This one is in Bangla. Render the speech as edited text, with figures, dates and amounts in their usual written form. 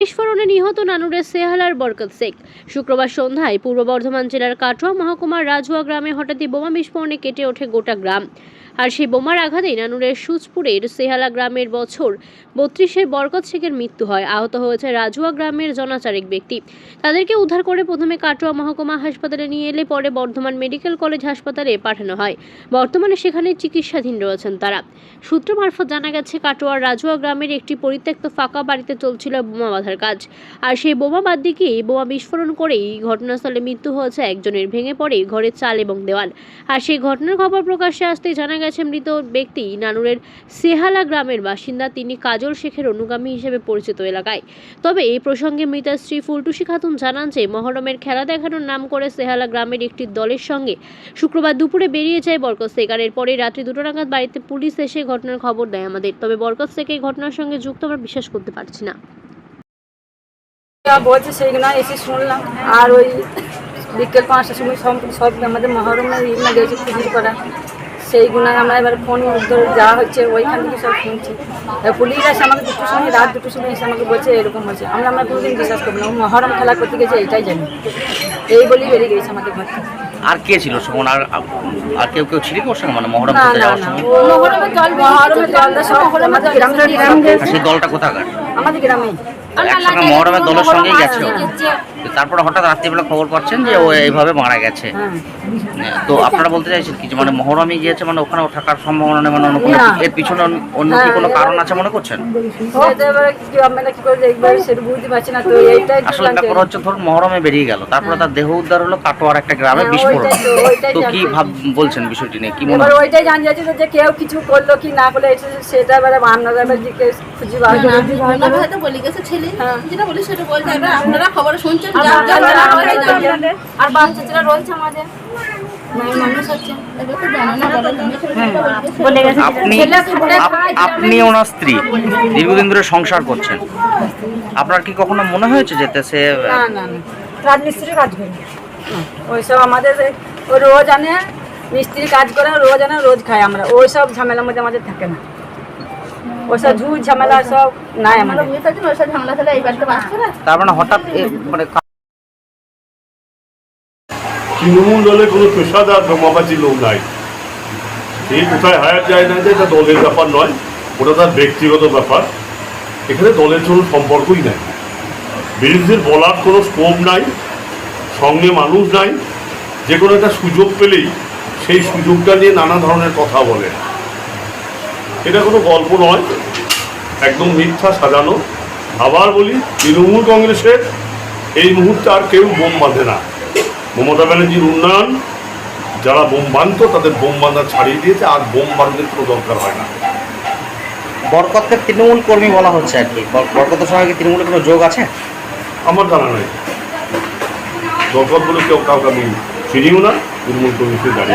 বিস্ফোরণে নিহত নানুরের সেহালার বরকত শেখ। শুক্রবার সন্ধ্যায় পূর্ব বর্ধমান জেলার কাটোয়া মহকুমার রাজুয়া গ্রামে হঠাৎই বোমা বিস্ফোরণে কেটে ওঠে গোটা গ্রাম। আর সেই বোমার আঘাতেই নানুরের সুচপুরের সেহালা গ্রামের বছর 32-এর বরকত শেখের মৃত্যু হয়। আহত হয়েছে রাজুয়া গ্রামের জনাচারেক ব্যক্তি। তাদেরকে উদ্ধার করে প্রথমে কাটোয়া মহকুমা হাসপাতালে নিয়ে এলে পরে বর্ধমান মেডিকেল কলেজ হাসপাতালে পাঠানো হয়। বর্তমানে সেখানে চিকিৎসাধীন রয়েছেন তারা। সূত্র মারফত জানা গেছে, কাটোয়ার রাজুয়া গ্রামের একটি পরিত্যক্ত ফাঁকা বাড়িতে চলছিল বোমা বাঁধার কাজ। আর সেই বোমা বাদ দিয়ে বোমা বিস্ফোরণ করেই ঘটনাস্থলে মৃত্যু হয়েছে একজনের। ভেঙে পড়ে ঘরের চাল এবং দেওয়াল। আর সেই ঘটনার খবর প্রকাশ্যে আসতেই জানা গেছে, মৃত ব্যক্তি নানুরের সেহালা গ্রামের বাসিন্দা। তিনি কাজল শেখের অনুগামী হিসেবে পরিচিত এলাকায়। তবে এই প্রসঙ্গে মৃতার স্ত্রী ফুলটুসি খাতুন জানান যে, মহরমের খেলা দেখানোর নাম করে সেহালা গ্রামের একটি দলের সঙ্গে শুক্রবার দুপুরে বেরিয়ে যায় বরকত শেখ। আর এরপরে রাত্রি 2টা নাগাদ বাড়িতে পুলিশ এসে ঘটনার খবর দেয় আমাদের। তবে বরকত শেখ এই ঘটনার সঙ্গে যুক্ত আমরা বিশ্বাস করতে পারছি না। বলছে সেইগুলো এসে শুনলাম। আর ওই বিকেল 5টার সময় সব আমাদের মহরমের ইমা গেছে পুজো করা, সেইগুলো আমরা এবার ফোন যাওয়া হচ্ছে, ওইখান থেকে সব শুনছি। পুলিশ এসে আমাকে রাত 2টোর সময় এসে আমাকে বলছে এরকম হচ্ছে। আমরা কোনোদিন বিশ্বাস করবো না, মহরম খেলা করতে গেছে এটাই জানি, এই বলেই বেরিয়ে গেছে আমাদের ঘর থেকে। আর কে ছিল তখন? আর কেউ ছিল কি ওর সঙ্গে, মানে মহরম না করতে না যাওয়ার না, সময়? মহরমের দলটা সব আমাদের গ্রামের, সেই দলটা কোথাকার? আমাদের গ্রামে একসঙ্গে মহরমের দলের সঙ্গেই গেছে। তারপরে হঠাৎ রাত্রিবেলা খবর পাচ্ছেন যে ও এইভাবে মারা গেছে। তো আপনারা বলতে চাইছেন কি, মানে মহরমই গিয়েছে, মানে ওখানে থাকার সম্ভাবনা নেই, মানে অন্য কোনো এর পিছনে অন্য কি কোনো কারণ আছে মনে করছেন? আসলে ব্যাপার হচ্ছে, ধরুন মহরমে বেরিয়ে গেল, তারপরে তার দেহ উদ্ধার হলো কাটোয়ার একটা গ্রামে বিস্ফোরণ। তো কি বলছেন বিষয়টি নিয়ে, কি মনে হয়? ওইটাই জানা যাচ্ছে যে কেউ কিছু করলো কি না করলো, সেটা এবারে আপনারা খুঁজে বার আর বাচ্চারা রয়েছে আমাদের। আপনি ওনার স্ত্রী, দীর্ঘদিন ধরে সংসার করছেন, আপনার কি কখনো মনে হয়েছে যে সে রাজমিস্ত্রি কাজ করে? ওইসব আমাদের ওই রোজ আনে মিস্ত্রি কাজ করে, রোজ আনে রোজ খায়। আমরা ওইসব ঝামেলার মধ্যে আমাদের থাকে না, ওইসব ঝুট ঝামেলা সব নাই আমাদের। তার মানে হঠাৎ মানে তৃণমূল দলে কোনো পেশাদার বোমাবাজি লোক নাই। এই কোথায় হায়ার যায় না যে এটা দলের ব্যাপার নয়, ওটা তার ব্যক্তিগত ব্যাপার। এখানে দলের কোনো সম্পর্কই নাই, বিরোধীদের বলার কোনো স্কোপ নাই, সঙ্গে মানুষ নাই। যে কোনো একটা সুযোগ পেলেই সেই সুযোগটা নিয়ে নানা ধরনের কথা বলে। এটা কোনো গল্প নয়, একদম মিথ্যা সাজানো। আবার বলি, তৃণমূল কংগ্রেসের এই মুহূর্তে আর কেউ বোম বাঁধে না। মমতা ব্যানার্জির উন্নয়ন, যারা বোম বাঁধত তাদের বোম বাঁধা ছাড়িয়ে দিয়েছে, আর বোম বাঁধতে কোনো দরকার হয় না। বরকতকে তৃণমূল কর্মী বলা হচ্ছে আর কি, বরকতের সঙ্গে কি তৃণমূলের কোনো যোগ আছে? আমার জানা নাই, বরকত বলে কেউ কাউকে আমি চিনিও না, তৃণমূল কর্মী জানি।